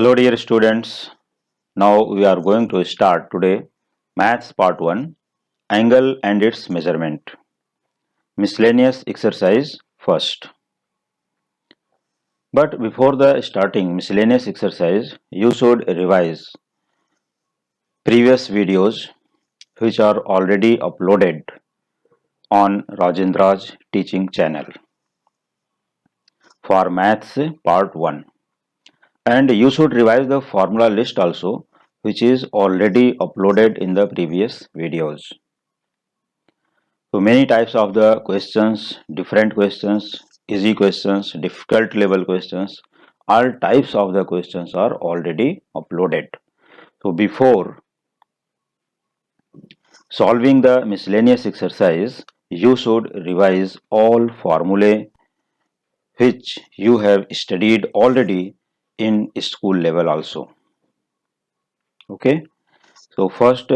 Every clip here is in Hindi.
Hello dear students, now we are going to start today Maths Part 1 Angle and its Measurement. Miscellaneous exercise first. But before the starting miscellaneous exercise, you should revise previous videos which are already uploaded on Rajendra's teaching channel for Maths Part 1. And you should revise the formula list also which is already uploaded in the previous videos. So many types of the questions, different questions, easy questions, difficult level questions, all types of the questions are already uploaded. So before solving the miscellaneous exercise, you should revise all formulae which you have studied already in school level also. Okay. So first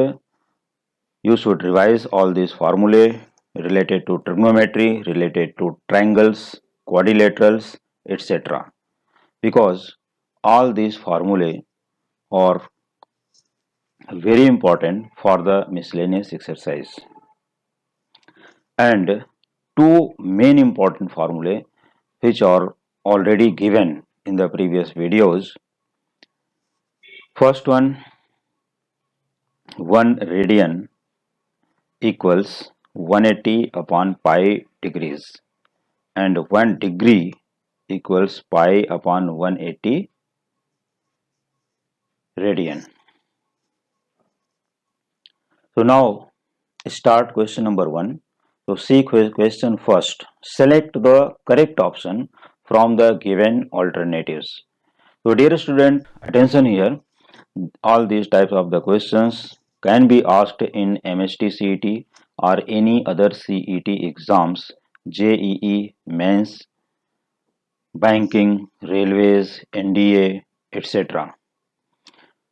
you should revise all these formulae related to trigonometry, related to triangles, quadrilaterals, etc. Because all these formulae are very important for the miscellaneous exercise. And two main important formulae which are already given in the previous videos. First one, 1 radian equals 180 upon pi degrees and 1 degree equals pi upon 180 radian. So now start question number 1. So see question first. Select the correct option from the given alternatives. So dear student, attention here. All these types of the questions can be asked in MST CET or any other CET exams, JEE, Mains, Banking, Railways, NDA, etc.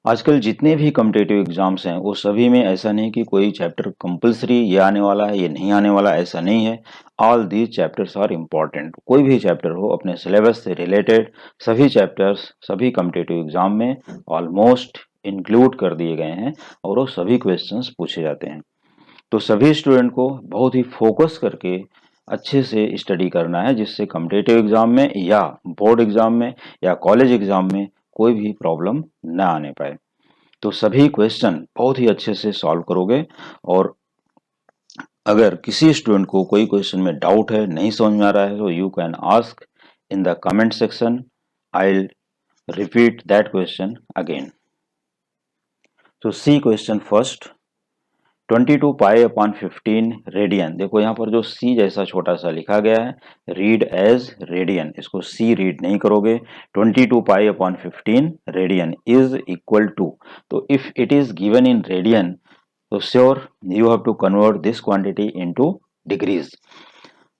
आजकल जितने भी कम्पिटेटिव एग्जाम्स हैं वो सभी में ऐसा नहीं कि कोई चैप्टर कंपलसरी ये आने वाला है ये नहीं आने वाला, ऐसा नहीं है. All these chapters are important. कोई भी चैप्टर हो अपने सिलेबस से रिलेटेड सभी चैप्टर्स सभी कम्पिटेटिव एग्जाम में ऑलमोस्ट इंक्लूड कर दिए गए हैं और वो सभी क्वेश्चंस पूछे जाते हैं. तो सभी स्टूडेंट को बहुत ही फोकस करके अच्छे से स्टडी करना है जिससे कम्पिटेटिव एग्जाम में या बोर्ड एग्जाम में या कॉलेज एग्जाम में कोई भी प्रॉब्लम ना आने पाए. तो सभी क्वेश्चन बहुत ही अच्छे से सॉल्व करोगे और अगर किसी स्टूडेंट को कोई क्वेश्चन में डाउट है, नहीं समझ में आ रहा है, तो you can ask in the comment section. I will repeat that question again. तो see question first. 22 pi upon 15 radian. देखो यहाँ पर जो सी जैसा छोटा सा लिखा गया है, रीड एज रेडियन, इसको सी रीड नहीं करोगे. 22 pi upon 15 radian is equal to, तो if it is given in radian तो sure you have to convert this quantity into degrees.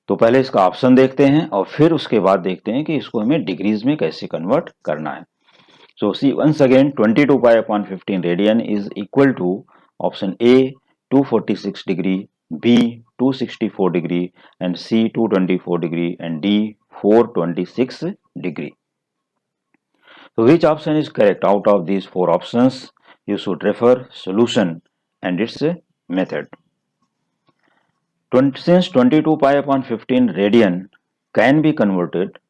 तो पहले इसका ऑप्शन देखते हैं और फिर उसके बाद देखते हैं कि इसको हमें डिग्रीज में कैसे कन्वर्ट करना है. So see once again 22 pi upon 15 radian is equal to option A 246 degree, B 264 degree and C 224 degree and D 426 degree. So which option is correct out of these four options? You should refer solution and its method. Since 22 pi upon 15 radian can be converted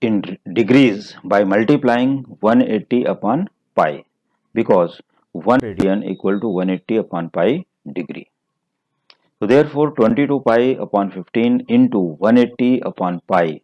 in degrees by multiplying 180 upon pi because 1 radian equal to 180 upon pi degree. So therefore 22 pi upon 15 into 180 upon pi,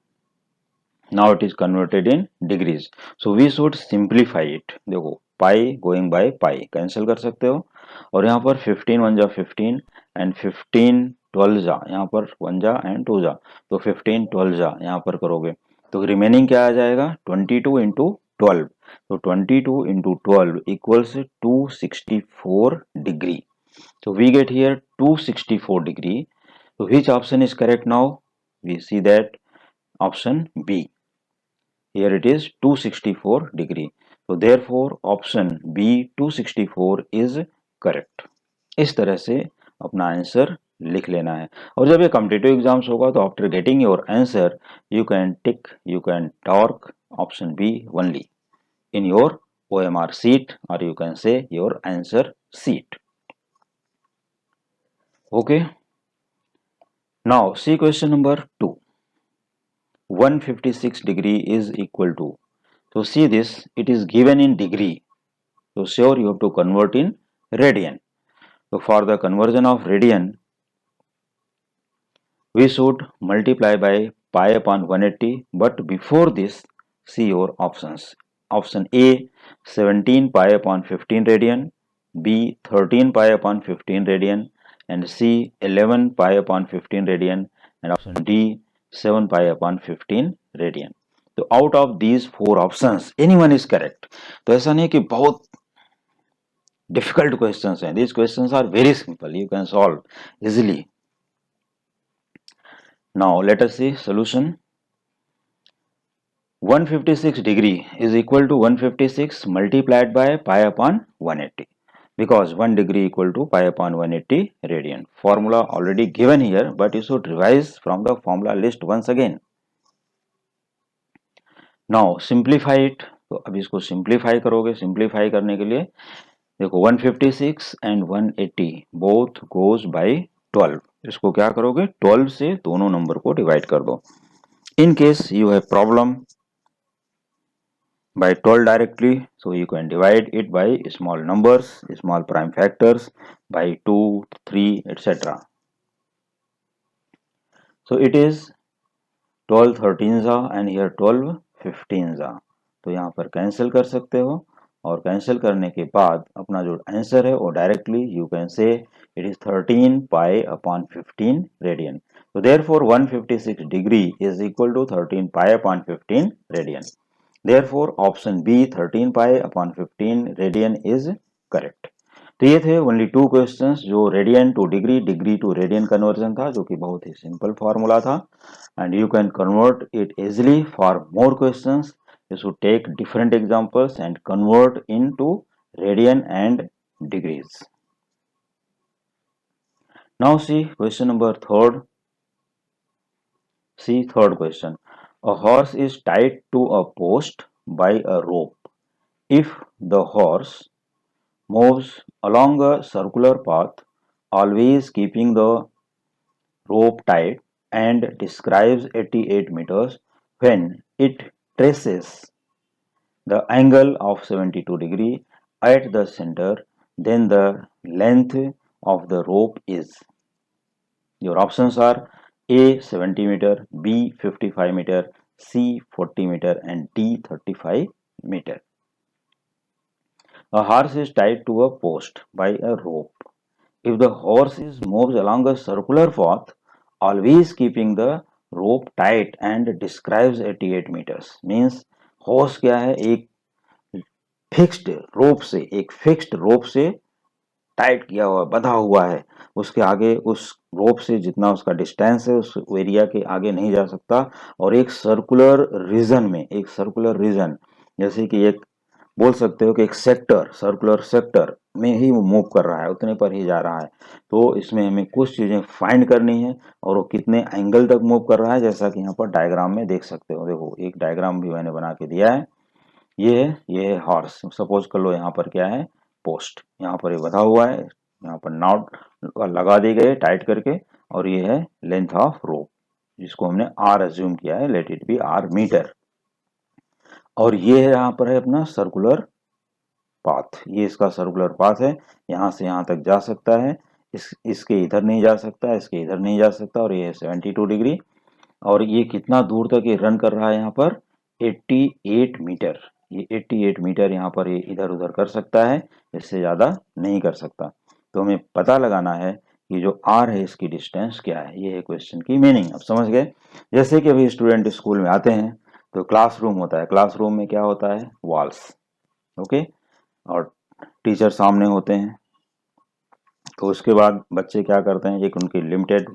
now it is converted in degrees. So we should simplify it. देखो pi going by pi cancel कर सकते हो और यहाँ पर 15 1 जा 15 and 15 12 जा, यहाँ पर 1 जा and 2 जा, तो 15 12 जा यहाँ पर करोगे तो रिमेनिंग क्या आ जाएगा 22 into 12. तो 22 into 12 equals 264 degree. So we get here 264 degree. So which option is correct now? We see that option B. Here it is 264 degree. So therefore option B 264 is correct. इस तरह से अपना आंसर लिख लेना है और जब ये कॉम्पिटिटिव एग्जाम्स होगा तो after getting your answer you can tick, you can torque option B only. in your OMR sheet, or you can say your answer sheet. Okay. Now see question number 2. 156 degree is equal to. So see this, it is given in degree. So sure you have to convert in radian. So for the conversion of radian, we should multiply by pi upon 180. But before this, see your options. Option A 17 pi upon 15 radian, B 13 pi upon 15 radian, and C 11 pi upon 15 radian, and option D 7 pi upon 15 radian. तो out of these 4 options anyone is correct. तो ऐसा नहीं कि बहुत डिफिकल्ट क्वेश्चंस हैं. These questions are very simple, you can solve easily. Now let us see solution. 156 degree is equal to 156 multiplied by pi upon 180, because 1 degree equal to pi upon 180 radian. Formula already given here, but you should revise from the formula list once again. Now simplify it. तो अब इसको simplify करोगे. Simplify करने के लिए देखो 156 and 180 both goes by 12. इसको क्या करोगे, 12 से दोनों नंबर को डिवाइड कर दो. In case you have problem by 12 directly, so you can divide it by small numbers, small prime factors, by 2, 3, etc. So it is 12 13s and here 12 15s. तो यहाँ पर कैंसिल कर सकते हो, और कैंसिल करने के बाद अपना जो आंसर है वो directly you can say it is 13 pi upon 15 radian. तो therefore 156 degree is equal to 13 pi upon 15 radian. Therefore option B 13 pi upon 15 radian is correct. तो ये थे ओनली 2 क्वेश्चंस जो radian to degree, degree to radian conversion था, जो कि बहुत ही सिंपल फॉर्मूला था, and you can convert it easily. For more questions you should take different examples and convert into radian and degrees. Now see question number 3rd. See third question. A horse is tied to a post by a rope. If the horse moves along a circular path, always keeping the rope tight, and describes 88 meters, when it traces the angle of 72 degree at the center, then the length of the rope is. Your options are A 70 meter, B 55 meter, C 40 meter, and D 35 meter. A horse is tied to a post by a rope. If the horse moves along a circular path, always keeping the rope tight, and describes 88 meters, means horse क्या है, एक फिक्स्ड रोप से टाइट किया हुआ, बंधा हुआ है. उसके आगे उस रोप से जितना उसका डिस्टेंस है उस एरिया के आगे नहीं जा सकता, और एक सर्कुलर रीजन जैसे कि एक बोल सकते हो कि एक सेक्टर, सर्कुलर सेक्टर में ही वो मूव कर रहा है, उतने पर ही जा रहा है. तो इसमें हमें कुछ चीजें फाइंड करनी है, और वो कितने एंगल तक मूव कर रहा है, जैसा कि यहाँ पर डायग्राम में देख सकते हो. देखो एक डायग्राम भी मैंने बना के दिया है. ये है हॉर्स. सपोज कर लो यहाँ पर क्या है, पोस्ट. यहाँ पर ये बंधा हुआ है, यहाँ पर नॉट लगा दी गई टाइट करके, और ये है लेंथ ऑफ रोप, जिसको हमने आर एज्यूम किया है, let it be R metre. और ये है यहाँ पर है अपना सर्कुलर पाथ. ये इसका सर्कुलर पाथ है, यहाँ से यहाँ तक जा सकता है, इसके इधर नहीं जा सकता, इसके इधर नहीं जा सकता, और ये है 72 डिग्री. और ये कितना दूर तक ये रन कर रहा है, यहाँ पर 88 मीटर. ये 88 मीटर यहाँ पर ये इधर उधर कर सकता है, इससे ज़्यादा नहीं कर सकता. तो हमें पता लगाना है कि जो आर है इसकी डिस्टेंस क्या है. ये है क्वेश्चन की मीनिंग. अब समझ गए. जैसे कि अभी स्टूडेंट स्कूल में आते हैं तो क्लासरूम होता है, क्लासरूम में क्या होता है, वॉल्स. ओके, और टीचर सामने होते हैं. तो उसके बाद बच्चे क्या करते हैं, एक उनकी लिमिटेड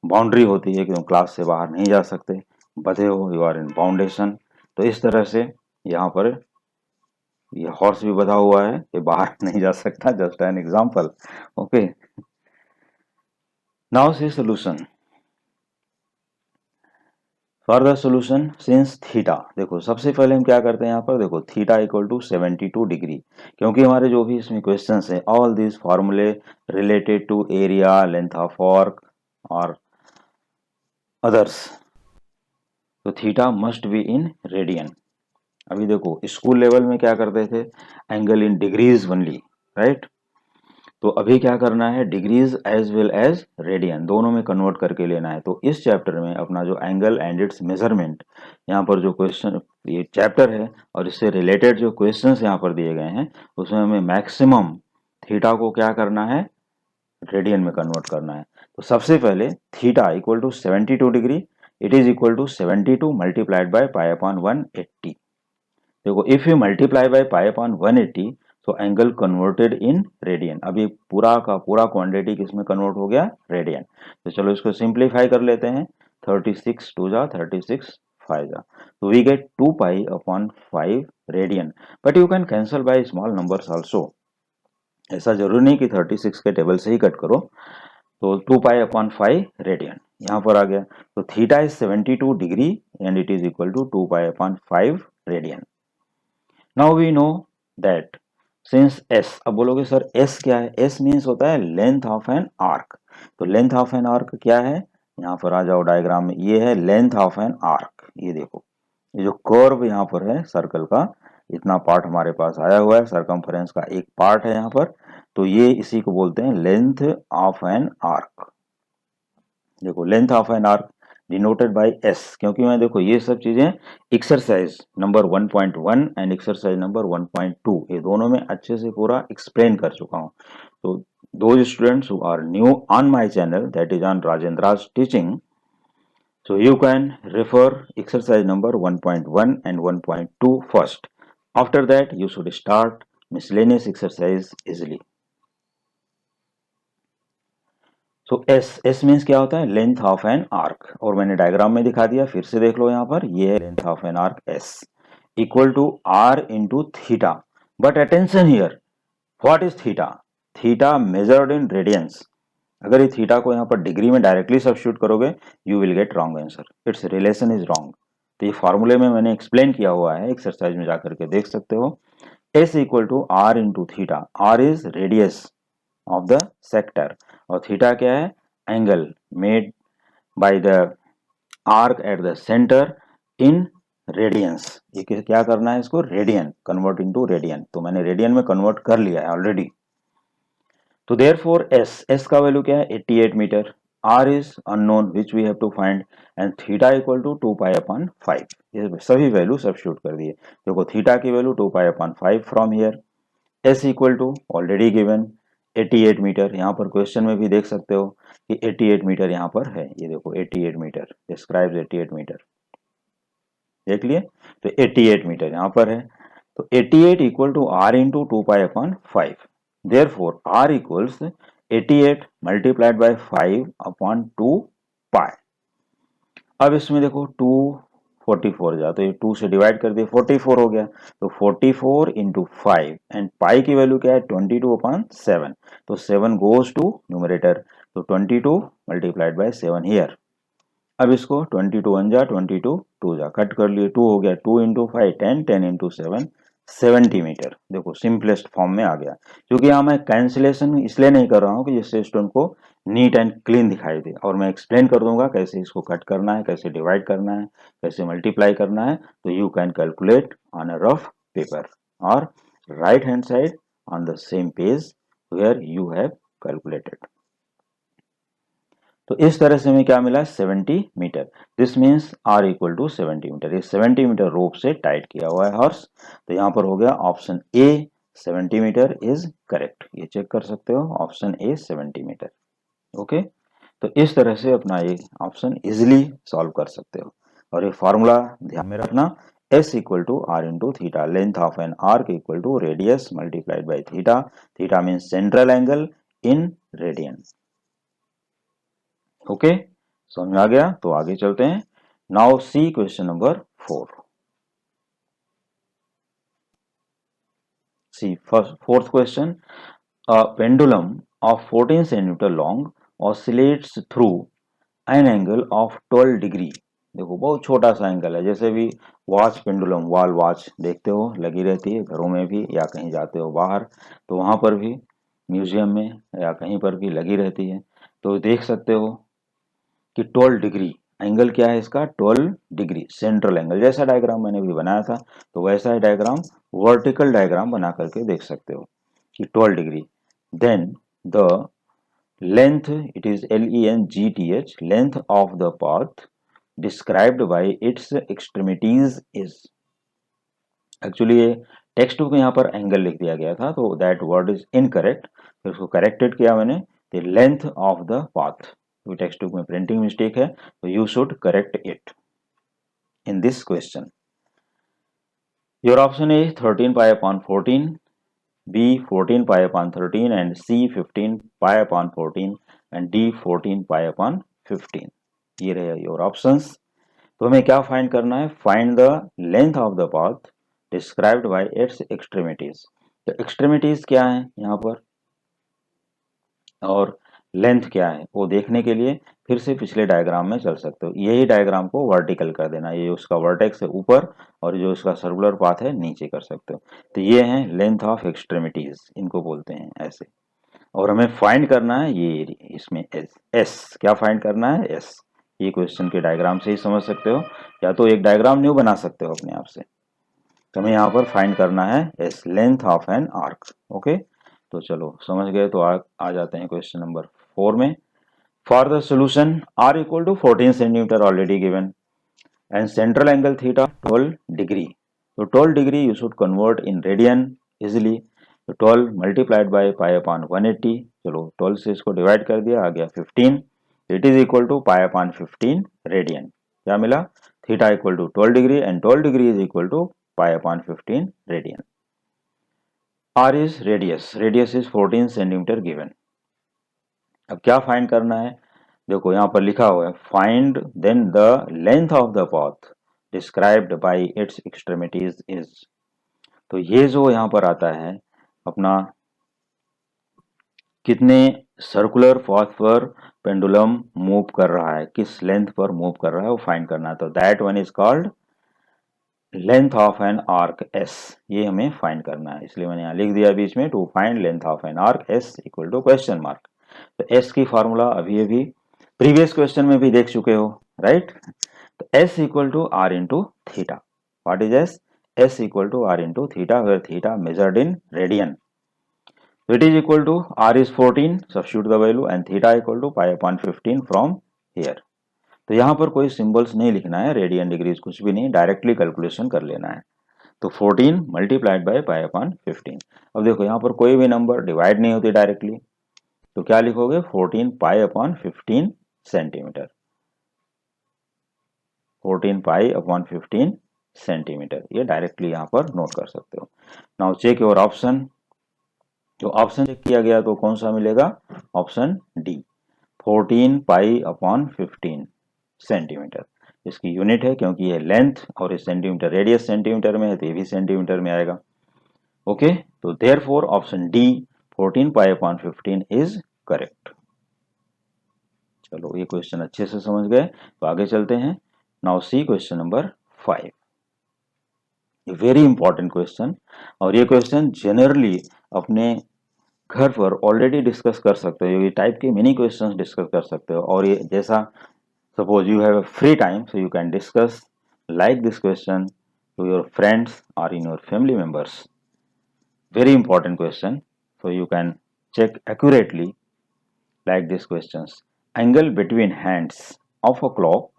बाउंड्री होती है कि तुम क्लास से बाहर नहीं जा सकते, बधे हो, यू आर इन बाउंडेशन. तो इस तरह से यहाँ पर ये हॉर्स भी बधा हुआ है, ये बाहर नहीं जा सकता. Just an example. Okay, now see solution. For the solution since theta, देखो सबसे पहले हम क्या करते हैं यहाँ पर, देखो थीटा इक्वल टू 72 डिग्री, क्योंकि हमारे जो भी इसमें क्वेश्चंस है all this formulae related to area, length of arc और अदर्स, तो theta must be in radian. अभी देखो स्कूल लेवल में क्या करते थे, angle in degrees only, right. तो अभी क्या करना है, degrees as well as radian दोनों में कन्वर्ट करके लेना है। तो इस चैप्टर में अपना जो एंगल एंड इट्स मेजरमेंट, यहाँ पर जो क्वेश्चन ये चैप्टर है और इससे रिलेटेड जो क्वेश्चंस यहाँ पर दिए गए हैं उसमें हमें मैक्सिमम थीटा को क्या करना है, रेडियन में कन्वर्ट करना है। तो सबसे पहले theta equal to 72 degree, it is equal to 72 multiplied by pi upon 180। देखो if you multiply by pi upon 180 तो एंगल कन्वर्टेड इन रेडियन, अभी पूरा का पूरा क्वांटिटी किसमें कन्वर्ट हो गया, रेडियन। तो चलो इसको सिंप्लीफाई कर लेते हैं, 36 टू जा 36 5 जा, तो we get 2 pi upon 5 radian, but you can cancel by small numbers also, ऐसा जरूरी नहीं कि 36 के टेबल से ही कट करो। तो 2 पाई अपॉन 5 रेडियन यहाँ पर आ गया, तो theta is 72 degree and it is equal to 2 pi upon 5 radian. Now we know that since S, अब बोलोगे सर एस क्या है, एस मीन्स होता है लेंथ ऑफ एन आर्क। तो लेंथ ऑफ एन आर्क क्या है, यहाँ पर आ जाओ डायग्राम में, ये है लेंथ ऑफ एन आर्क। ये देखो ये जो कर्व यहाँ पर है सर्कल का, इतना पार्ट हमारे पास आया हुआ है, सरकमफरेंस का एक पार्ट है यहाँ पर, तो ये इसी को बोलते हैं लेंथ ऑफ एन आर्क। देखो length of an arc denoted by S, क्योंकि मैं देखो ये सब चीजें exercise number 1.1 and exercise number 1.2 ये दोनों में अच्छे से पूरा एक्सप्लेन कर चुका हूँ। तो those students who are new on my channel, that is on Rajendra's teaching, so you can refer exercise number 1.1 and 1.2 first. After that you should start miscellaneous exercise easily. तो एस मीन्स क्या होता है, लेंथ ऑफ एन आर्क, और मैंने डायग्राम में दिखा दिया, फिर से देख लो यहाँ पर, ये है length of an arc S equal to R into theta. But attention here, what is theta, theta measured in radians. अगर ये थीटा को यहाँ पर डिग्री में डायरेक्टली सब्स्टिट्यूट करोगे you will get wrong answer, its relation is wrong. तो ये फॉर्मूले में मैंने एक्सप्लेन किया हुआ है, एक्सरसाइज में जाकर के देख सकते हो। S equal to R into theta, R is radius of the sector और थीटा क्या है, angle made by the arc at the centre in radians. ये क्या करना है, इसको रेडियन कन्वर्ट इनटू रेडियन, तो मैंने रेडियन में कन्वर्ट कर लिया है ऑलरेडी। तो देयरफॉर एस का वैल्यू क्या है, 88 metre, R is unknown which we have to find and theta equal to 2 pi upon 5, ये सभी वैल्यू सब्स्टिट्यूट कर दिए। देखो थीटा की value 2 pi upon 5 from here, S equal to already given 88 metre, यहाँ पर क्वेश्चन में भी देख सकते हो कि 88 मीटर यहाँ पर है, ये देखो 88 मीटर डिस्क्राइब्स 88 मीटर, देख लिए। तो 88 मीटर यहाँ पर है, तो 88 equal to R into 2 pi upon 5, therefore R equals 88 multiplied by 5 upon 2 pi. अब इसमें देखो 244 जा, तो ये 2 से डिवाइड कर दिए 44 हो गया, तो 44 इंटू 5 एंड पाई की वैल्यू क्या है 22 अपॉन 7, तो 7 गोज टू न्यूमरेटर, तो 22 मल्टीप्लाइड बाय 7 हियर। अब इसको 22 1 जा 22 2 जा कट कर लिए, 2 हो गया, 2 इंटू 5 10, 10 इंटू 7 70 मीटर। देखो सिंपलेस्ट फॉर्म में आ गया, क्योंकि यहाँ मैं कैंसिलेशन इसलिए नहीं कर रहा हूँ कि जिससे स्टूडेंट को नीट एंड क्लीन दिखाई दे, और मैं एक्सप्लेन कर दूंगा कैसे इसको कट करना है, कैसे डिवाइड करना है, कैसे मल्टीप्लाई करना है, तो you can calculate on a rough paper और right hand side on the same page where you have calculated. तो इस तरह से हमें क्या मिला, 70 meter, this means R equal to 70 meter, ये 70 मीटर रोप से टाइट किया हुआ है हॉर्स। तो यहाँ पर हो गया option A 70 metre is correct, ये चेक कर सकते हो, ऑप्शन ए 70 मीटर। ओके, तो इस तरह से अपना ये ऑप्शन इजिली सॉल्व कर सकते हो, और ये फॉर्मूला ध्यान में रखना, S equal to R into theta, length of an arc equal to radius multiplied by theta, theta means central angle in radian. Okay, समझ में आ गया, तो आगे चलते हैं। Now see question number 4। See fourth question, a pendulum of 14 centimeter long oscillates through an angle of 12 degree देखो बहुत छोटा सा एंगल है, जैसे भी वॉच पेंडुलम वॉल वॉच देखते हो लगी रहती है घरों में भी, या कहीं जाते हो बाहर तो वहां पर भी, म्यूजियम में या कहीं पर भी लगी रहती है। तो देख सकते हो कि 12 डिग्री एंगल क्या है इसका, 12 डिग्री सेंट्रल एंगल। जैसा डायग्राम मैंने भी बनाया था तो वैसा ही डायग्राम, वर्टिकल डायग्राम बना करके देख सकते हो कि 12 degree. Then the length, it is LENGTH, length of the path described by its extremities is. Actually ये टेक्स्ट बुक में यहाँ पर एंगल लिख दिया गया था तो दैट वर्ड इज इनकरेक्ट, फिर उसको करेक्टेड किया मैंने, the length of the path. तो टेक्स्ट बुक में प्रिंटिंग मिस्टेक है तो you should correct it in this question. Your option A 13 pi upon 14, B 14 pi upon 13, and C 15 pi upon 14, and D 14 pi upon 15। ये रहे योर ऑप्शंस। तो हमें क्या फाइंड करना है, find the length of the path described by its extremities. तो एक्सट्रीमिटीज क्या है यहाँ पर और लेंथ क्या है वो देखने के लिए फिर से पिछले डायग्राम में चल सकते हो। यही डायग्राम को वर्टिकल कर देना, ये उसका वर्टेक्स है ऊपर और जो उसका सर्कुलर पाथ है नीचे कर सकते हो। तो ये है लेंथ ऑफ एक्सट्रीमिटीज, इनको बोलते हैं ऐसे। और हमें फाइंड करना है ये इसमें एस क्या फाइंड करना है, एस। ये क्वेश्चन के डायग्राम से ही समझ सकते हो, या तो एक डायग्राम न्यू बना सकते हो अपने आप से। तो हमें यहाँ पर फाइंड करना है S, length of an arc. Okay, तो चलो समझ गए। तो आ जाते हैं क्वेश्चन नंबर 4 में। For the solution r equal to 14 centimetre already given and central angle theta 12 degree. तो 12 degree you should convert in radian easily. तो 12 मल्टीप्लाइड बाय पाई अपॉन 180, चलो 12 से इसको डिवाइड कर दिया, आ गया 15। It is equal to pi upon 15 radian. क्या मिला, theta equal to 12 degree and 12 degree is equal to pi upon 15 radian. r is radius, radius is 14 centimetre given. अब क्या फाइंड करना है, देखो यहाँ पर लिखा हुआ है find then the length of the path described by its extremities is. तो ये जो यहाँ पर आता है अपना कितने सर्कुलर पाथ पर पेंडुलम मूव कर रहा है, किस लेंथ पर मूव कर रहा है वो फाइंड करना है। तो that one is called length of an arc S, ये हमें फाइंड करना है। इसलिए मैंने यहाँ लिख दिया बीच में, to find length of an arc S equal to question mark. तो एस की फॉर्मूला अभी अभी प्रीवियस क्वेश्चन में भी देख चुके हो, राइट। तो S equal to R into theta. What is S, S equal to R into theta, where theta measured in radian. So it is equal to r is 14, substitute the value, and theta equal to pi upon 15 from here। तो यहाँ पर कोई सिंबल्स नहीं लिखना है, रेडियन डिग्रीज कुछ भी नहीं, डायरेक्टली कैलकुलेशन कर लेना है। तो 14 मल्टीप्लाइड बाय पाई अपॉन 15। अब देखो यहाँ पर कोई भी नंबर डिवाइड नहीं होती डायरेक्टली, तो क्या लिखोगे 14 pi upon 15 centimetre, 14 pi upon 15 centimetre, ये डायरेक्टली यहाँ पर नोट कर सकते हो। Now check your option. जो ऑप्शन चेक किया गया तो कौन सा मिलेगा, option D, 14 pi upon 15 centimetre. इसकी यूनिट है क्योंकि ये लेंथ और ये सेंटीमीटर, रेडियस सेंटीमीटर में है तो ये भी सेंटीमीटर में आएगा। ओके, तो therefore option D 14 pi upon 15 is correct. चलो ये क्वेश्चन अच्छे से समझ गए, तो आगे चलते हैं। Now see question number 5, very important question. और ये क्वेश्चन जनरली अपने घर पर ऑलरेडी डिस्कस कर सकते हो, ये टाइप के मिनी क्वेश्चंस डिस्कस कर सकते हो। और ये जैसा suppose you have free time so you can discuss like this question to your friends और in your family members. Very important question, so you can check accurately like this questions. Angle between hands of a clock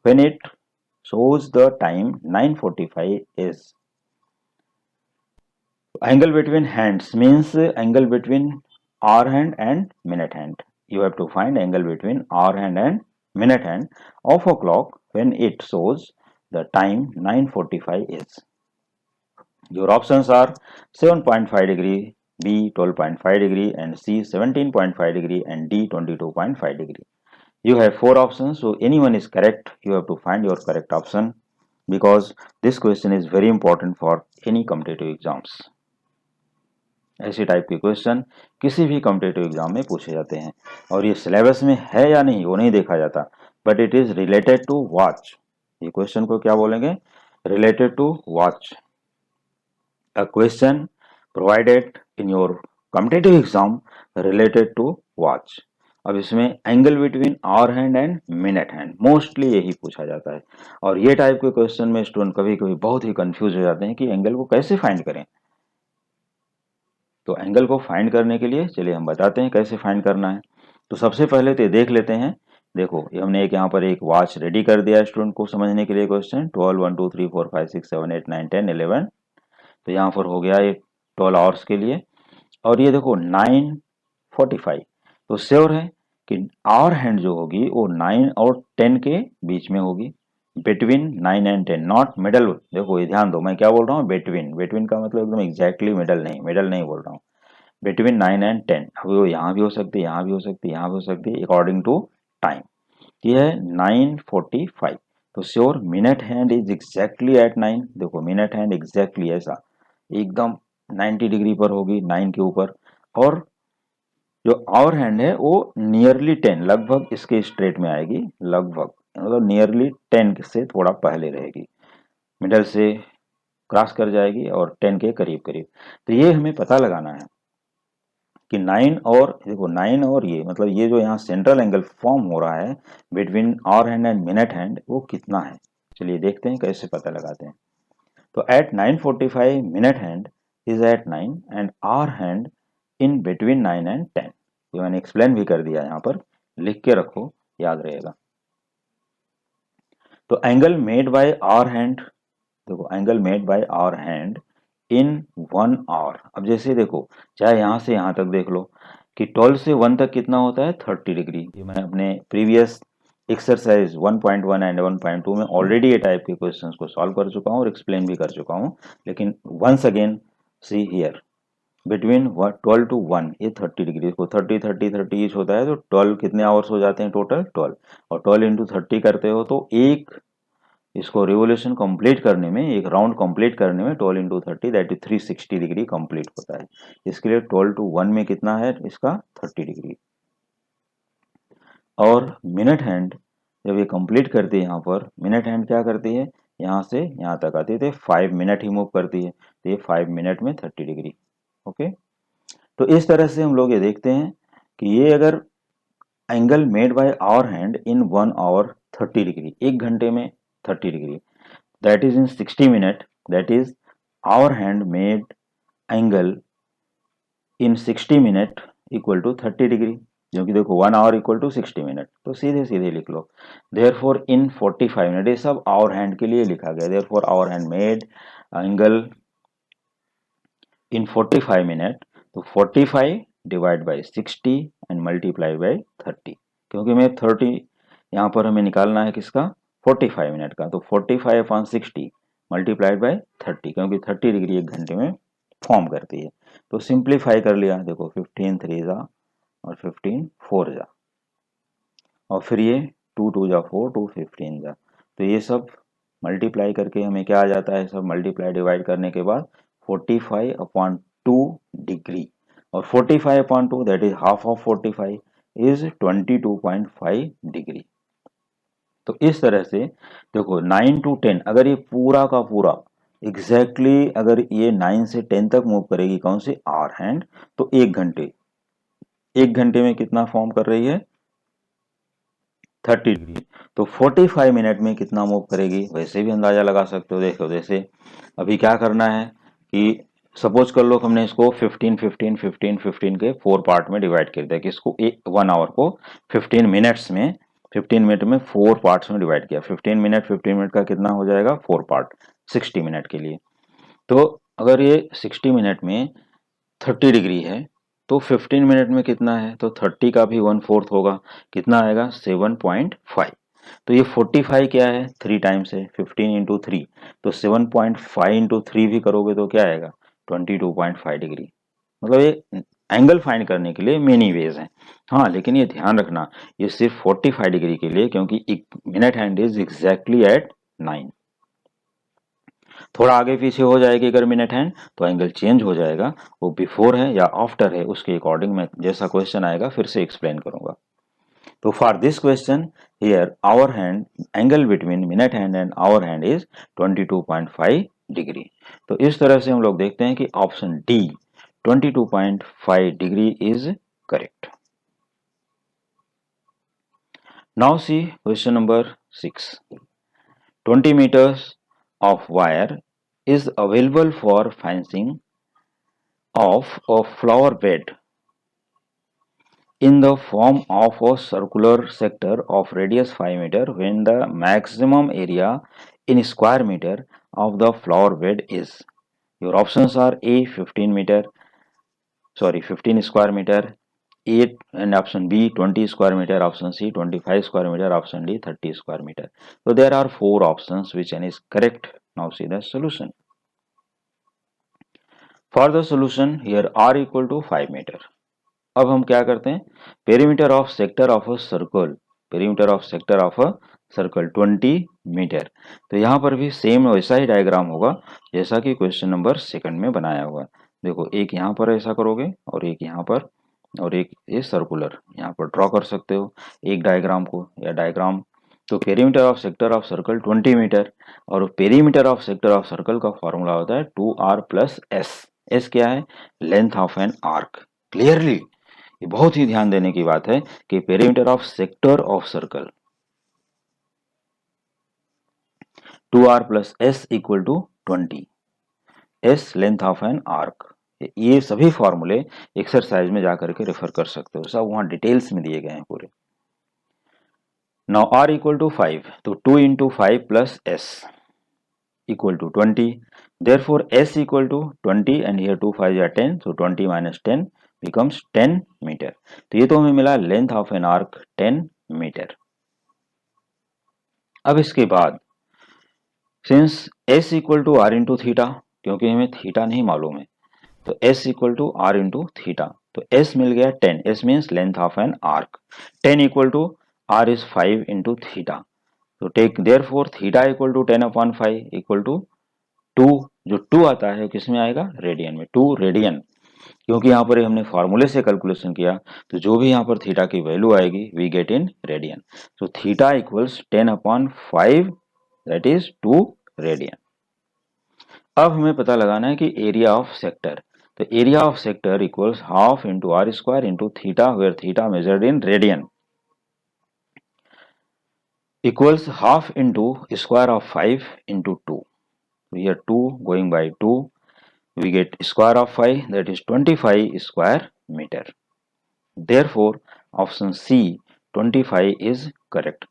when it shows the time 9:45 is। Angle between hands means angle between hour hand and minute hand. You have to find angle between hour hand and minute hand of a clock when it shows the time 9:45 is. Your options are 7.5 degree, B 12.5 degree, and C 17.5 degree, and D 22.5 degree. You have 4 options, so anyone is correct. You have to find your correct option because this question is very important for any competitive exams. ऐसे टाइप के क्वेश्चन किसी भी कॉम्पिटिटिव एग्जाम में पूछे जाते हैं और ये सिलेबस में है या नहीं वो नहीं देखा जाता, but it is related to watch. ये क्वेश्चन को क्या बोलेंगे, related to watch, a question provided in your competitive exam related to watch. अब इसमें angle between hour hand and minute hand mostly यही पूछा जाता है। और ये टाइप के क्वेश्चन में स्टूडेंट कभी कभी बहुत ही कंफ्यूज हो जाते हैं कि एंगल को कैसे फाइंड करें। तो एंगल को फाइंड करने के लिए चलिए हम बताते हैं कैसे फाइंड करना है। तो सबसे पहले तो ये देख लेते हैं। देखो ये हमने एक यहाँ पर एक वॉच रेडी कर दिया है स्टूडेंट को समझने के लिए। क्वेश्चन 12 1 2 3 4 5 6 7 8 9 10 11, तो यहाँ पर हो गया ये 12 आवर्स के लिए। और ये देखो 9:45, तो श्योर है कि आवर हैंड जो होगी वो 9 और 10 के बीच में होगी, बिटवीन 9 एंड 10, नॉट मिडल। देखो ये ध्यान दो, मैं क्या बोल रहा हूँ, बिटवीन। बिटवीन का मतलब एकदम एग्जैक्टली मिडल नहीं, मिडल नहीं बोल रहा हूँ, बिटवीन 9 एंड 10। अब वो यहाँ भी हो सकती है, यहाँ भी हो सकती है, यहाँ भी हो सकती है, अकॉर्डिंग टू टाइम। ये है 9:45, तो sure minute hand is exactly at 9। देखो मिनट हैंड एग्जैक्टली ऐसा एकदम 90 डिग्री पर होगी 9 के ऊपर, और जो आवर हैंड है वो नियरली 10, लगभग इसके स्ट्रेट में आएगी, लगभग मतलब नियरली 10 से थोड़ा पहले रहेगी, मिडल से क्रॉस कर जाएगी और 10 के करीब करीब। तो ये हमें पता लगाना है कि 9 और देखो 9 और ये मतलब ये जो यहाँ सेंट्रल एंगल फॉर्म हो रहा है between hour hand and minute hand वो कितना है। चलिए देखते हैं कैसे पता लगाते हैं। तो at 9:45 minute hand is at 9 and hour hand in between 9 and 10। ये मैंने एक्सप्लेन भी कर दिया, यहाँ पर लिख के रखो, याद रहेगा। तो angle made by hour hand, देखो angle made by hour hand in 1 hour. अब जैसे देखो चाहे यहाँ से यहाँ तक देख लो कि 12 से 1 तक कितना होता है 30 डिग्री। ये मैं अपने प्रीवियस एक्सरसाइज 1.1 एंड 1.2 में ऑलरेडी ये टाइप के क्वेश्चंस को सॉल्व कर चुका हूँ और एक्सप्लेन भी कर चुका हूँ, लेकिन once again see here between 12 to 1 ये 30 डिग्री को 30 30 30 ईच होता है, तो 12 कितने आवर्स हो जाते हैं टोटल 12, और 12 इंटू 30 करते हो तो एक इसको रिवोल्यूशन कंप्लीट करने में, एक राउंड कंप्लीट करने में 12 into 30 that is 360 degree complete होता है। इसके लिए 12 टू 1 में कितना है इसका 30 डिग्री। और मिनट हैंड जब ये कंप्लीट करती है, यहाँ पर मिनट हैंड क्या करती है, यहाँ से यहाँ तक आती है तो 5 मिनट ही मूव करती है, तो ये 5 मिनट में 30 डिग्री। ओके, तो इस तरह से हम लोग ये देखते हैं कि ये अगर angle made by hour hand in 1 hour 30 degree, एक घंटे में 30 डिग्री, that is in 60 minute, that is our hand made angle in 60 minute equal to 30 degree, क्योंकि देखो 1 आवर इक्वल टू 60 मिनट, तो सीधे सीधे लिख लो देयरफॉर इन 45 मिनट। ये सब आवर हैंड के लिए लिखा गया, therefore hour hand made angle in 45 minute, तो 45 divide by 60 and multiply by 30, क्योंकि मैं 30 यहाँ पर हमें निकालना है किसका 45 मिनट का, तो 45 अपॉन 60 मल्टीप्लाइड बाई 30, क्योंकि 30 डिग्री एक घंटे में फॉर्म करती है। तो सिंप्लीफाई कर लिया, देखो 15 3 जा और 15 4 जा, और फिर ये 2 2 जा 4 2 15 जा, तो ये सब मल्टीप्लाई करके हमें क्या आ जाता है, सब मल्टीप्लाई डिवाइड करने के बाद 45 अपॉन 2 डिग्री, और 45 upon 2 that is half of 45 is 22.5 degree. तो इस तरह से देखो 9 टू 10, अगर ये पूरा का पूरा एग्जैक्टली अगर ये 9 से 10 तक मूव करेगी कौन सी आवर हैंड, तो एक घंटे में कितना फॉर्म कर रही है 30 डिग्री, तो 45 मिनट में कितना मूव करेगी वैसे भी अंदाजा लगा सकते हो। देखो जैसे अभी क्या करना है कि सपोज कर लो हमने इसको 15 15 15 15 के 4 पार्ट में डिवाइड कर दिया, कि इसको 1 आवर को 15 मिनट्स में 15 मिनट में 4 पार्ट्स में डिवाइड किया। 15 मिनट का कितना हो जाएगा 4 पार्ट 60 मिनट के लिए। तो अगर ये 60 मिनट में 30 डिग्री है तो 15 मिनट में कितना है, तो 30 का भी 1/4 होगा, कितना आएगा 7.5। तो ये 45 क्या है 3 टाइम्स है, 15 इंटू 3, तो 7.5 इंटू 3 भी करोगे तो क्या आएगा 22.5 डिग्री। मतलब ये एंगल फाइंड करने के लिए मेनी वेज हैं। हाँ लेकिन ये ध्यान रखना ये सिर्फ 45 डिग्री के लिए, क्योंकि एक minute hand is exactly at 9। थोड़ा आगे पीछे हो जाएगी अगर मिनट हैंड तो एंगल चेंज हो जाएगा, वो बिफोर है या आफ्टर है उसके अकॉर्डिंग मैं जैसा क्वेश्चन आएगा फिर से एक्सप्लेन करूंगा। तो for this question here hour hand angle between minute hand and hour hand is 22.5 degree. तो इस तरह से हम लोग देखते हैं कि option D 22.5 degree is correct. Now see question number 6। 20 meters of wire is available for fencing of a flower bed in the form of a circular sector of radius 5 meter when the maximum area in square meter of the flower bed is. Your options are A 15 square meter, 8 and option B 20 square meter, option C 25 square meter, option D 30 square meter. So there are four options, which one is correct? Now see the solution. For the solution here r equal to 5 meter. अब हम क्या करते हैं, perimeter of sector of a circle, perimeter of sector of a circle 20 metre. तो यहाँ पर भी सेम वैसा ही डायग्राम होगा जैसा कि क्वेश्चन नंबर सेकंड में बनाया हुआ। देखो एक यहाँ पर ऐसा करोगे और एक यहाँ पर और एक ये सर्कुलर यहाँ पर ड्रॉ कर सकते हो एक डायग्राम को या डायग्राम। तो perimeter of sector of circle 20 meter और perimeter of sector of circle का फॉर्मूला होता है 2r प्लस एस। एस क्या है? Length of an arc. Clearly ये बहुत ही ध्यान देने की बात है कि perimeter of sector of circle 2r plus S equal to 20, S length of an arc. ये सभी फॉर्मूले एक्सरसाइज में जाकर के रेफर कर सकते हो, सब वहां डिटेल्स में दिए गए हैं पूरे। नाउ r इक्वल टू 5, तो 2 into 5 plus S equal to 20, therefore s equal to 20 and here 2 5 या 10, so 20 माइनस 10 becomes 10 मीटर। तो ये तो हमें मिला length of an arc 10 meter. अब इसके बाद since s equal to R into theta, क्योंकि हमें थीटा नहीं मालूम है, तो s equal to R into theta, तो s मिल गया 10, s means length of an arc. 10 equal to r is 5 into theta, तो take therefore theta equal to 10 upon 5 equal to 2, जो 2 आता है किसमें आएगा? रेडियन में, 2 रेडियन। क्योंकि यहाँ पर हमने फार्मूले से कैलकुलेशन किया, तो जो भी यहाँ पर थीटा की वैल्यू आएगी वी गेट इन रेडियन। तो theta equals 10 upon 5 that is 2 radian. अब हमें पता लगाना है कि एरिया ऑफ सेक्टर, तो area of sector equals half into R square into theta, where theta measured in radian, equals half into square of 5 into 2, here 2 going by 2 we get square of 5 that is 25 square meter. Therefore option C 25 is correct.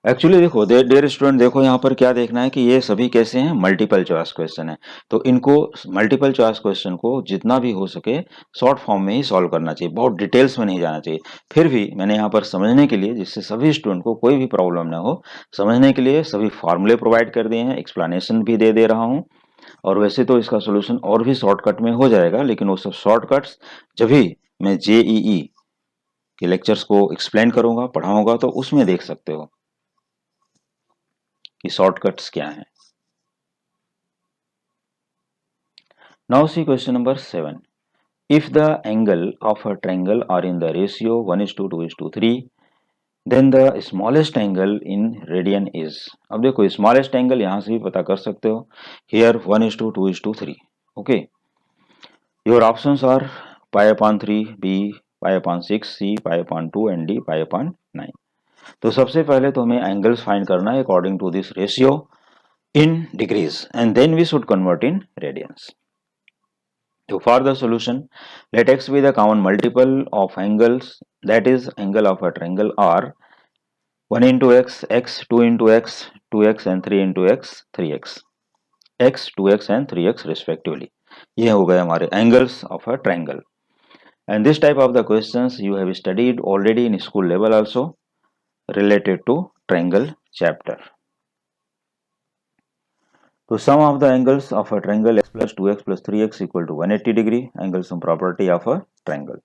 Actually देखो डियर स्टूडेंट, देखो यहाँ पर क्या देखना है कि ये सभी कैसे हैं, मल्टीपल चॉइस क्वेश्चन है। तो इनको मल्टीपल चॉइस क्वेश्चन को जितना भी हो सके शॉर्ट फॉर्म में ही सॉल्व करना चाहिए, बहुत डिटेल्स में नहीं जाना चाहिए। फिर भी मैंने यहाँ पर समझने के लिए, जिससे सभी स्टूडेंट को कोई भी प्रॉब्लम ना हो, समझने के लिए सभी फॉर्मूले प्रोवाइड कर दिए हैं, एक्सप्लेनेशन भी दे रहा हूँ। और वैसे तो इसका सोल्यूशन और भी शॉर्टकट में हो जाएगा, लेकिन वो सब शॉर्टकट्स जब भी मैं जेईई के लेक्चर्स को एक्सप्लेन करूंगा, पढ़ाऊंगा, तो उसमें देख सकते हो कि शॉर्टकट्स क्या हैं। Now see question number 7। If the angle of a triangle are in the ratio 1:2:3, then the smallest angle in radian is. अब देखो स्मॉलेस्ट एंगल यहां से भी पता कर सकते हो, here 1:2:3। Okay, your options are pi upon 3, B pi upon 6, C pi upon 2 and D pi upon 9। तो सबसे पहले तो हमें एंगल्स फाइंड करना है according to this ratio in degrees and then we should convert in radians. So for the solution, let x be the common multiple of angles, that is angle of a triangle R 1 into x, x 2 into x, 2x and 3 into x, 3x, x 2x and 3x respectively. ये हो गए हमारे angles of a triangle. And this type of the questions you have studied already in school level also related to triangle chapter. So sum of the angles of a triangle x plus 2x plus 3x equal to 180 degree, angle sum property of a triangle.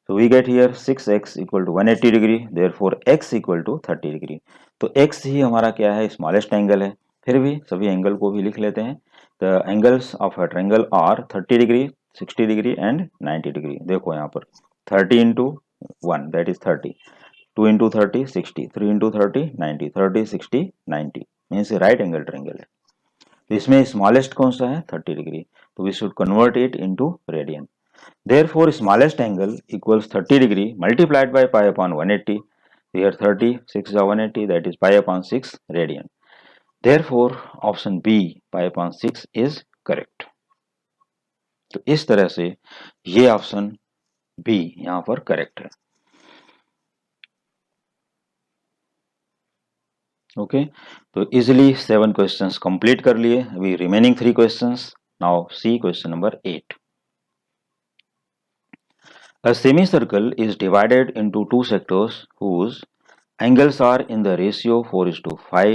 So we get here 6x equal to 180 degree, therefore x equal to 30 degree. तो x ही हमारा क्या है, स्मॉलेस्ट एंगल है। फिर भी सभी एंगल को भी लिख लेते हैं। The angles of a triangle are 30 degree, 60 degree and 90 degree. देखो यहाँ पर 30 into 1 that is 30, 2 into 30 60, 3 into 30 90, 30 60 90 means right angle triangle है। तो इसमें स्मॉलेस्ट कौन सा है 30 डिग्री, तो we should convert it into radian. Therefore smallest angle equals 30 degree multiplied by pi upon 180, here 30 6 is 180 that is pi upon 6 radian, therefore option B pi upon 6 is correct। तो इस तरह से ये ऑप्शन बी यहां पर करेक्ट है। ओके तो इजिली 7 क्वेश्चंस कंप्लीट कर लिए, अभी remaining 3 questions. Now see question number 8। A semicircle is divided into two sectors whose angles are in the ratio 4:5.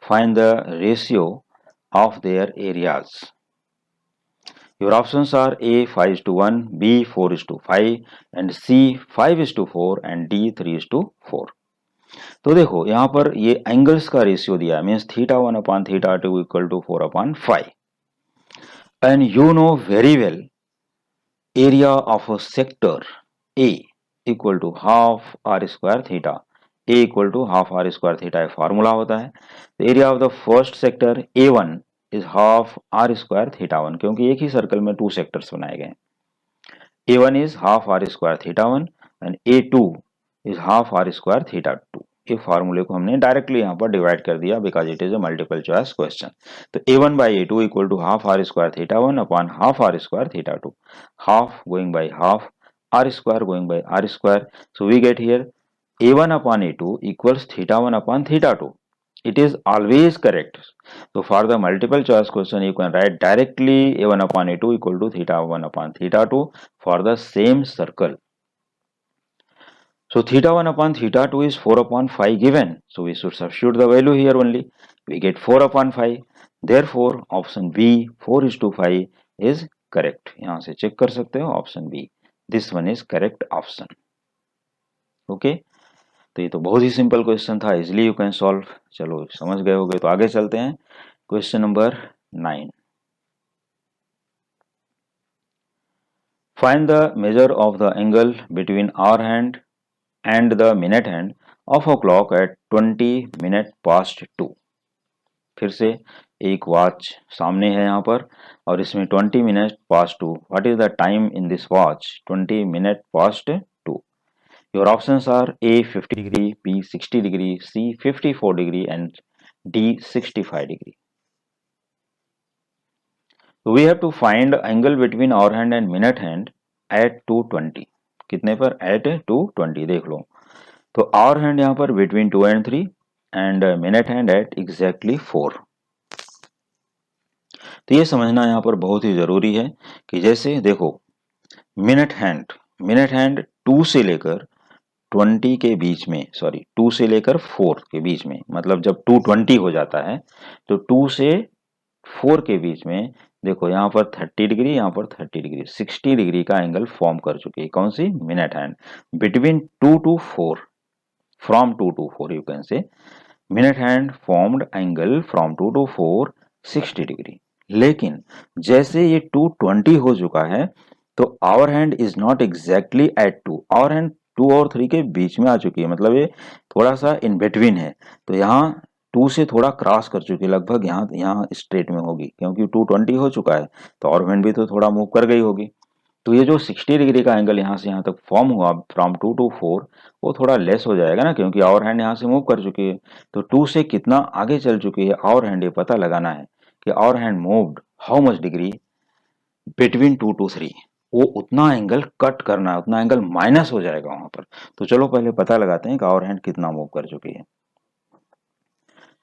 Find the ratio of their areas. Your options are A 5:1, B 4:5 and C 5:4 and D 3:4। तो देखो यहाँ पर ये एंगल्स का रेशियो दिया है, means θ1 upon θ2 equal to 4/5 and you know very well area of a sector A equal to half R square theta, A equal to half R square theta formula होता है। Area of the first sector A1 is half R square θ1, क्योंकि एक ही सर्कल में 2 सेक्टर्स बनाए गए हैं। A1 is half R square θ1 and A2 is half R square θ2। ये फार्मूले को हमने डायरेक्टली यहाँ पर डिवाइड कर दिया because it is a multiple choice question. तो A1 by A2 equal to half R square θ1 upon half R square θ2, half going by half, r square going by r square, so we get here a1 upon a2 equals θ1 upon θ2. It is always correct. So for the multiple choice question you can write directly a1 upon a2 equal to θ1 upon θ2 for the same circle. So θ1 upon θ2 is 4 upon 5 given, so we should substitute the value here only. We get 4 upon 5, therefore option B 4:5 is correct। यहाँ से चेक कर सकते हो option B, this one is correct option. Okay तो ये तो बहुत ही सिंपल क्वेश्चन था, इजिली यू कैन सॉल्व। चलो समझ गए होगे तो आगे चलते हैं। Question number 9। Find the measure of the angle between hour hand and the minute hand of a clock at 20 minute past 2। फिर से एक वॉच सामने है यहाँ पर और इसमें 20 minute past 2। What is the time in this watch? 20 minute past 2। Your options are A 50 degree, B 60 degree, C 54 degree and D 65 degree. So we have to find angle between hour hand and minute hand at 2:20। कितने पर? At 2:20। देख लो तो hour hand यहाँ पर between 2 and 3 and minute hand at exactly 4। तो ये समझना यहाँ पर बहुत ही जरूरी है कि जैसे देखो मिनट हैंड 2 से लेकर 20 के बीच में, सॉरी 2 से लेकर 4 के बीच में, मतलब जब 2:20 हो जाता है तो 2 से 4 के बीच में देखो यहाँ पर 30 डिग्री, यहाँ पर 30 डिग्री, 60 डिग्री का एंगल फॉर्म कर चुकी है। कौन सी? Minute hand. Between 2 to 4, from 2 to 4 you can say minute hand formed angle from 2 to 4 60 degree. लेकिन जैसे ये 2:20 हो चुका है तो hour hand is not exactly at 2, hour hand 2 और 3 के बीच में आ चुकी है, मतलब ये थोड़ा सा इन बिटवीन है। तो यहाँ 2 से थोड़ा क्रॉस कर चुकी है, लगभग यहाँ स्ट्रेट में होगी, क्योंकि 2:20 हो चुका है तो आवर हैंड भी तो थोड़ा मूव कर गई होगी। तो ये जो 60 डिग्री का एंगल यहाँ से यहाँ तक फॉर्म हुआ फ्रॉम 2 to 4 वो थोड़ा लेस हो जाएगा ना, क्योंकि आवर हैंड यहाँ से मूव कर चुकी है। तो 2 से कितना आगे चल चुकी है आवर हैंड, ये पता लगाना है कि hour hand moved how much degree between 2 to 3। वो उतना एंगल कट करना है, उतना एंगल माइनस हो जाएगा वहां पर। तो चलो पहले पता लगाते हैं कि आवर हैंड कितना मूव कर चुकी है।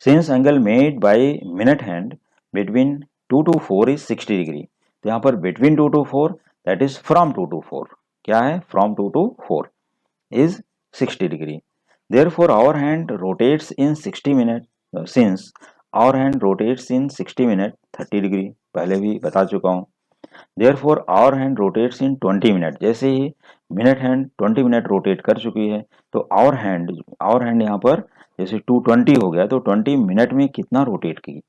Since angle made by minute hand between 2 to 4 is 60 degree, तो यहाँ पर between 2 to 4 that is from 2 to 4, क्या है? From 2 to 4 is 60 degree. Therefore hour hand rotates in 60 minute, since hour hand rotates in 60 minute 30 degree, पहले भी बता चुका हूँ। Therefore hour hand rotates in 20 minute, जैसे ही मिनट हैंड 20 मिनट रोटेट कर चुकी है तो आवर हैंड यहाँ पर जैसे 2:20 हो गया तो 20 मिनट में कितना रोटेट की?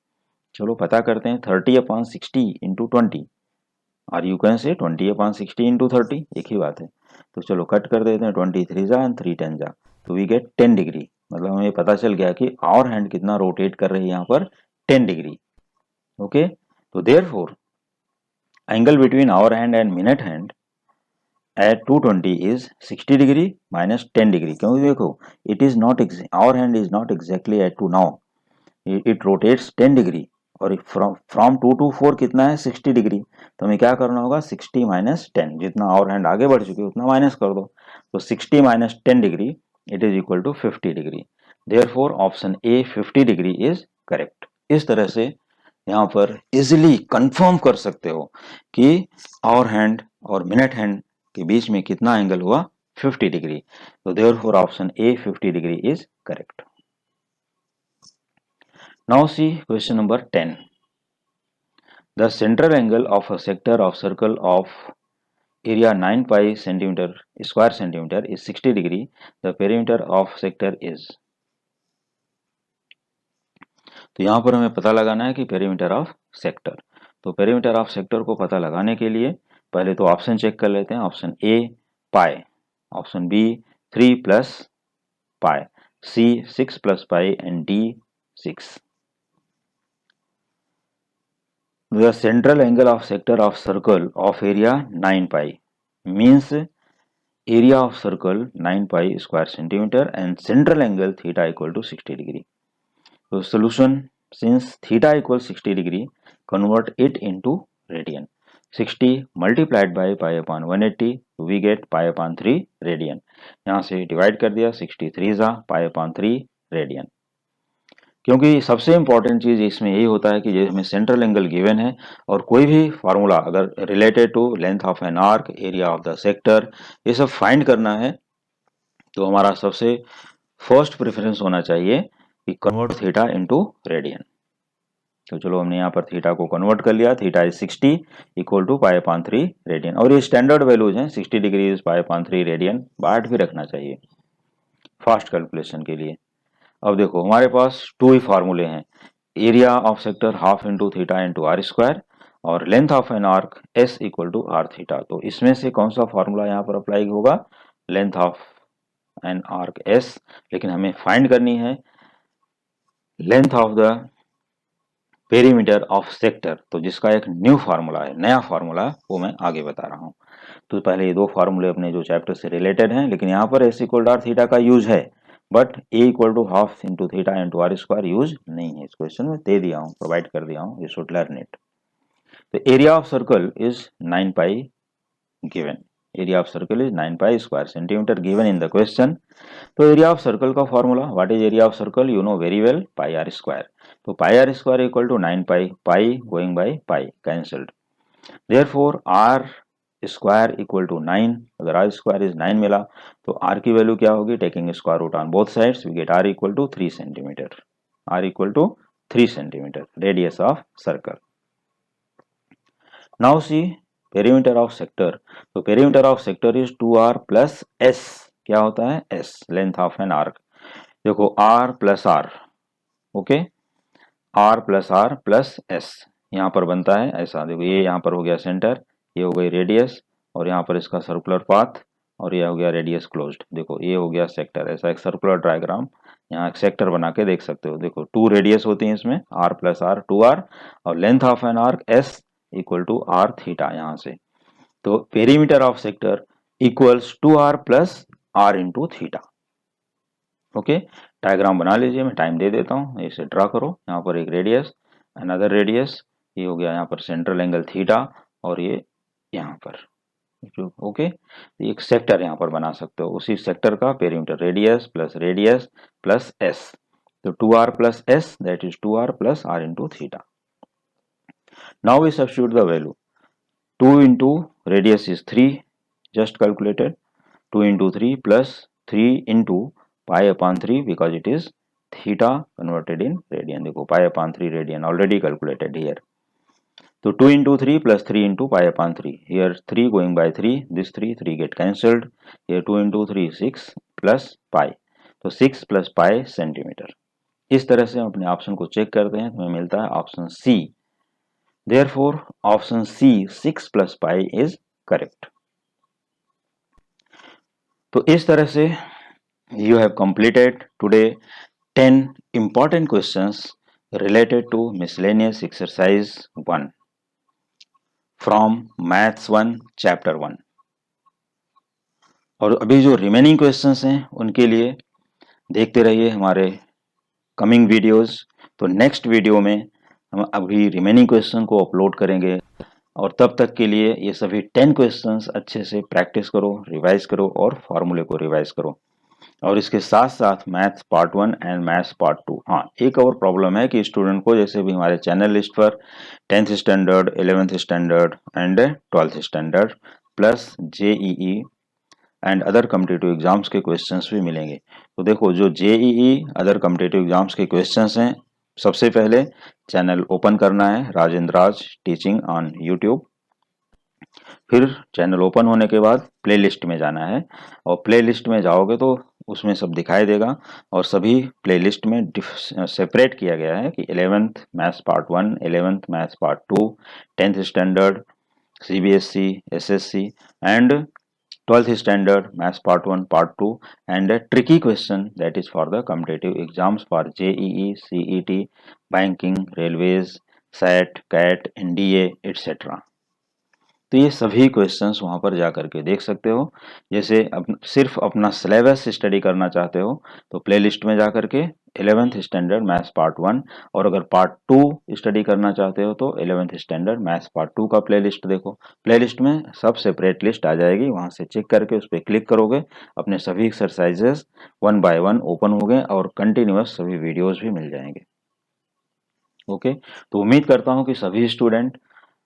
चलो पता करते हैं। 30/60 इंटू 20 और यू कैन से 20/60 इंटू 30, एक ही बात है। तो चलो कट कर देते हैं, 23 जा एंड 3 10 जा, तो वी गेट 10 डिग्री। मतलब हमें पता चल गया कि आवर हैंड कितना रोटेट कर रही है यहाँ पर 10 डिग्री। ओके, तो therefore angle between hour hand and minute hand at 220 is 60 degree minus 10 degree. क्योंकि देखो it is not, hour hand is not exactly at 2 now, it rotates 10 degree और फ्रॉम 2 to 4 कितना है 60 डिग्री। तो हमें क्या करना होगा 60 माइनस 10, जितना आवर हैंड आगे बढ़ चुकी है उतना माइनस कर दो। तो 60 माइनस 10 degree it is equal to 50 degree. Therefore option A 50 degree is correct. इस तरह से यहाँ पर इजिली कंफर्म कर सकते हो कि आवर हैंड और मिनट हैंड के बीच में कितना एंगल हुआ 50 डिग्री। तो therefore option A 50 degree is correct. Now see question number 10. The central angle of a sector of circle of area 9 pi centimeter square centimeter is 60 degree. The perimeter of sector is. तो यहाँ पर हमें पता लगाना है कि पेरीमीटर ऑफ सेक्टर। तो पेरीमीटर ऑफ सेक्टर को पता लगाने के लिए पहले तो ऑप्शन चेक कर लेते हैं। Option A pi, option B 3 plus pi, C 6 plus pi and D 6। The central angle of sector of circle of area 9 pi means area of circle 9 pi square centimeter and central angle theta equal to 60 degree. So solution, since theta equals 60 degree, convert it into radian. 60 multiplied by pi upon 180, we get pi upon 3 radian. यहाँ से डिवाइड कर दिया, 63 जा pi upon 3 radian. क्योंकि सबसे इंपॉर्टेंट चीज इसमें यही होता है कि ये हमें सेंट्रल एंगल गिवन है और कोई भी फार्मूला अगर related to length of an arc, area of the sector, ये सब फाइंड करना है तो हमारा सबसे फर्स्ट प्रेफरेंस होना चाहिए कि कन्वर्ट थीटा इनटू रेडियन। तो चलो हमने यहाँ पर थीटा को कन्वर्ट कर लिया। Theta is 60 equal to pi upon 3 radian और ये स्टैंडर्ड वैल्यूज हैं। 60 degree is pi upon 3 radian, बाट भी रखना चाहिए फास्ट कैलकुलेशन के लिए। अब देखो हमारे पास टू ही फार्मूले हैं, area of sector half into theta into R square और length of an arc S equal to R theta. तो इसमें से कौन सा फार्मूला यहाँ पर अप्लाई होगा, length of an arc S, लेकिन हमें फाइंड करनी है length of the perimeter of sector, तो जिसका एक न्यू फार्मूला है, नया फार्मूला, वो मैं आगे बता रहा हूँ। तो पहले ये दो फार्मूले अपने जो चैप्टर से रिलेटेड हैं, लेकिन यहाँ पर S equal to R theta का यूज है but A equal to half into theta into R square use नहीं है। इस क्वेश्चन में दे दिया हूँ, प्रोवाइड कर दिया हूँ, यू शुड लर्न इट। तो area of circle is 9 pi given, area of circle is 9 pi square centimeter given in the question. तो एरिया ऑफ सर्कल का formula, what is area of circle, you know very well, pi R square. तो pi R square equal to 9 pi, pi going by pi cancelled, therefore R square equal to 9। अगर आर स्क्वायर इज 9 मिला तो आर की वैल्यू क्या होगी, taking square root on both sides we get R equal to 3 centimeter, R equal to 3 centimeter radius of circle. Now C perimeter of sector. तो perimeter of sector is 2r plus S, क्या होता है S, length of an arc. देखो R plus R, okay, R plus S यहाँ पर बनता है ऐसा। देखो ये यहाँ पर हो गया सेंटर, ये हो गई रेडियस और यहाँ पर इसका सर्कुलर पाथ और ये हो गया रेडियस क्लोज्ड। देखो ये हो गया सेक्टर, ऐसा एक सर्कुलर डायग्राम यहाँ एक सेक्टर बना के देख सकते हो। देखो 2 रेडियस होती है इसमें, आर प्लस आर 2r और length of an arc S equal to R theta यहाँ से। तो perimeter of sector equals 2r plus R into theta. Okay, diagram बना लीजिए, मैं टाइम दे देता हूँ, इसे ड्रा करो। यहाँ पर एक रेडियस, अनदर रेडियस, ये हो गया यहाँ पर सेंट्रल एंगल थीटा और ये यहाँ पर, ओके। एक सेक्टर यहाँ पर बना सकते हो, उसी सेक्टर का पेरीमीटर रेडियस प्लस एस। तो 2r plus S that is 2r plus R into theta. Now we substitute the value, 2 into radius is 3 just calculated, 2 into 3 plus 3 into pi upon 3 because it is theta converted in radian. देखो pi upon 3 radian already calculated here. तो 2 into 3 plus 3 into pi upon 3. Here 3 going by 3, this 3 get cancelled. Here 2 into 3 6 plus pi. तो 6 plus pi सेंटीमीटर। इस तरह से हम अपने ऑप्शन को चेक करते हैं तो हमें मिलता है option C. Therefore option C 6 plus pi is correct. तो इस तरह से You have completed today 10 important questions related to miscellaneous exercise 1 from Maths 1 Chapter 1. और अभी जो रिमेनिंग क्वेश्चंस हैं उनके लिए देखते रहिए हमारे कमिंग वीडियोस। तो नेक्स्ट वीडियो में हम अभी रिमेनिंग क्वेश्चन को अपलोड करेंगे और तब तक के लिए ये सभी 10 क्वेश्चंस अच्छे से प्रैक्टिस करो, रिवाइज करो और फॉर्मूले को रिवाइज करो। और इसके साथ साथ maths part 1 and maths part 2। हाँ, एक और प्रॉब्लम है कि स्टूडेंट को जैसे भी हमारे चैनल लिस्ट पर 10th standard, 11th standard and 12th standard plus JEE and other competitive exams के क्वेश्चंस भी मिलेंगे। तो देखो, जो जेईई अदर कम्पिटिटिव एग्जाम्स के क्वेश्चंस हैं, सबसे पहले चैनल ओपन करना है राजेंद्र राज टीचिंग ऑन यूट्यूब। फिर चैनल ओपन होने के बाद प्लेलिस्ट में जाना है और प्लेलिस्ट में जाओगे तो उसमें सब दिखाई देगा और सभी प्लेलिस्ट में सेपरेट किया गया है कि 11th maths part 1, 11th maths part 2, 10th standard, CBSE, SSC and 12th standard maths part 1, part 2 and a tricky question that is for the competitive exams for JEE, CET, banking, railways, SAT, CAT, NDA etc. तो ये सभी क्वेश्चंस वहाँ पर जा करके देख सकते हो। जैसे सिर्फ अपना सिलेबस स्टडी करना चाहते हो तो प्लेलिस्ट में जा करके 11th स्टैंडर्ड मैथ्स पार्ट 1, और अगर पार्ट 2 स्टडी करना चाहते हो तो 11th स्टैंडर्ड मैथ्स पार्ट 2 का प्लेलिस्ट देखो। प्लेलिस्ट में सब सेपरेट लिस्ट आ जाएगी, वहाँ से चेक करके उस पर क्लिक करोगे, अपने सभी एक्सरसाइजेस 1 बाय 1 ओपन हो गए और कंटिन्यूअस सभी वीडियोज़ भी मिल जाएंगे। ओके, तो उम्मीद करता हूँ कि सभी स्टूडेंट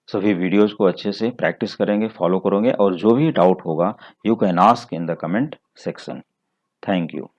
सभी वीडियोस को अच्छे से प्रैक्टिस करेंगे, फॉलो करेंगे और जो भी डाउट होगा you can ask in the comment section. Thank you.